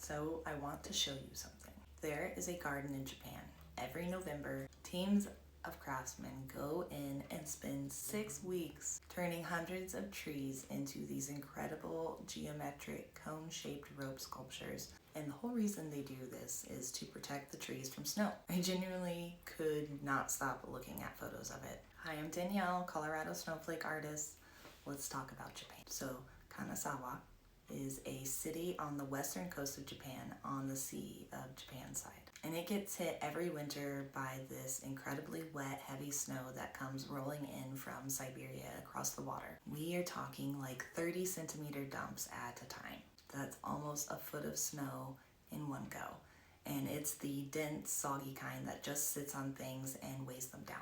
So I want to show you something. There is a garden in Japan. Every November, teams of craftsmen go in and spend 6 weeks turning hundreds of trees into these incredible geometric cone-shaped rope sculptures. And the whole reason they do this is to protect the trees from snow. I genuinely could not stop looking at photos of it. Hi, I'm Danielle, Colorado snowflake artist. Let's talk about Japan. So Kanazawa is a city on the western coast of Japan on the Sea of Japan side. And it gets hit every winter by this incredibly wet, heavy snow that comes rolling in from Siberia across the water. We are talking like 30 centimeter dumps at a time. That's almost a foot of snow in one go. And it's the dense, soggy kind that just sits on things and weighs them down.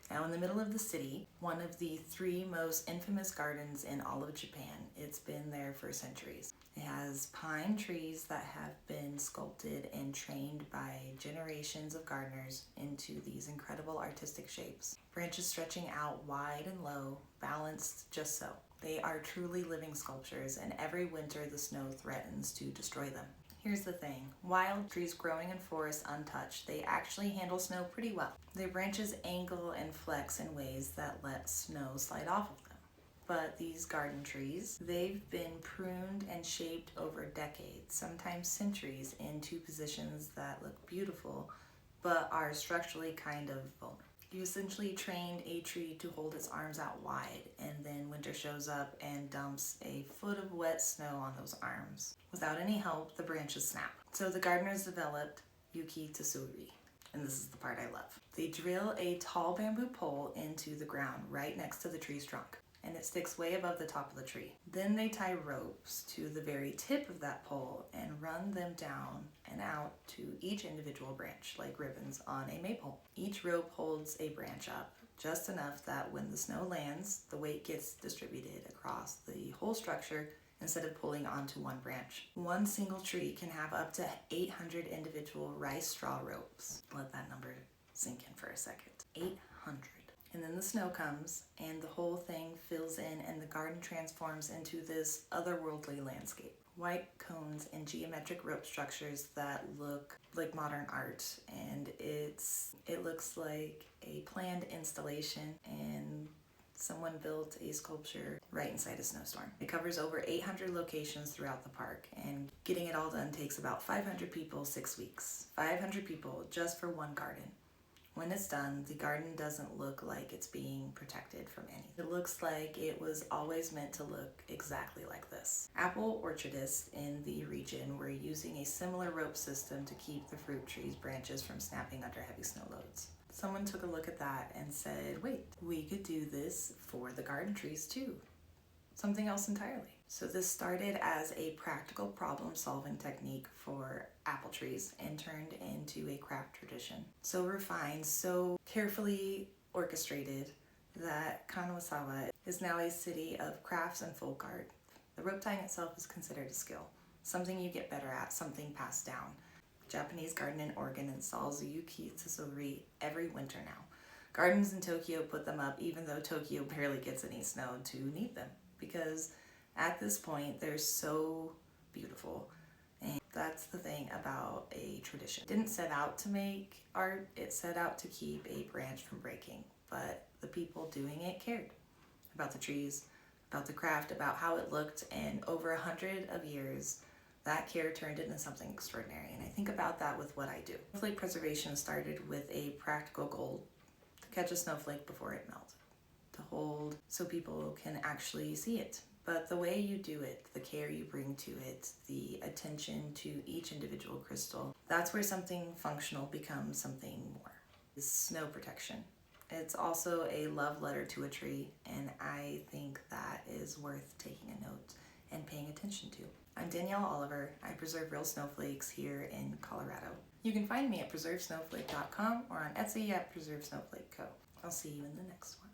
Now in the middle of the city, one of the 3 most infamous gardens in all of Japan, it's been there for centuries. It has pine trees that have been sculpted and trained by generations of gardeners into these incredible artistic shapes. Branches stretching out wide and low, balanced just so. They are truly living sculptures, and every winter the snow threatens to destroy them. Here's the thing, wild trees growing in forests untouched, they actually handle snow pretty well. Their branches angle and flex in ways that let snow slide off of them. But these garden trees, they've been pruned and shaped over decades, sometimes centuries, into positions that look beautiful, but are structurally kind of vulnerable. You essentially trained a tree to hold its arms out wide, and then winter shows up and dumps a foot of wet snow on those arms. Without any help, the branches snap. So the gardeners developed Yukitsuri, and this is the part I love. They drill a tall bamboo pole into the ground right next to the tree's trunk, and it sticks way above the top of the tree. Then they tie ropes to the very tip of that pole and run them down and out to each individual branch like ribbons on a maypole. Each rope holds a branch up just enough that when the snow lands, the weight gets distributed across the whole structure instead of pulling onto one branch. One single tree can have up to 800 individual rice straw ropes. Let that number sink in for a second. 800. And then the snow comes and the whole thing fills in and the garden transforms into this otherworldly landscape. White cones and geometric rope structures that look like modern art, and it looks like a planned installation, and someone built a sculpture right inside a snowstorm. It covers over 800 locations throughout the park, and getting it all done takes about 500 people, 6 weeks. 500 people just for one garden. When it's done, the garden doesn't look like it's being protected from anything. It looks like it was always meant to look exactly like this. Apple orchardists in the region were using a similar rope system to keep the fruit trees' branches from snapping under heavy snow loads. Someone took a look at that and said, wait, we could do this for the garden trees too. Something else entirely. So this started as a practical problem-solving technique for apple trees and turned into a craft tradition. So refined, so carefully orchestrated that Kanazawa is now a city of crafts and folk art. The rope tying itself is considered a skill, something you get better at, something passed down. Japanese Garden in Oregon installs Yukitsuri every winter now. Gardens in Tokyo put them up even though Tokyo barely gets any snow to need them, because at this point they're so beautiful. And that's the thing about a tradition. It didn't set out to make art, it set out to keep a branch from breaking, but the people doing it cared about the trees, about the craft, about how it looked, and over 100 of years that care turned into something extraordinary. And I think about that with what I do. Snowflake preservation started with a practical goal to catch a snowflake before it melted, to hold so people can actually see it. But the way you do it, the care you bring to it, the attention to each individual crystal, that's where something functional becomes something more. It's snow protection. It's also a love letter to a tree, and I think that is worth taking a note and paying attention to. I'm Danielle Oliver. I preserve real snowflakes here in Colorado. You can find me at PreservedSnowflakeCO or on Etsy at PreservedSnowflakeCO. I'll see you in the next one.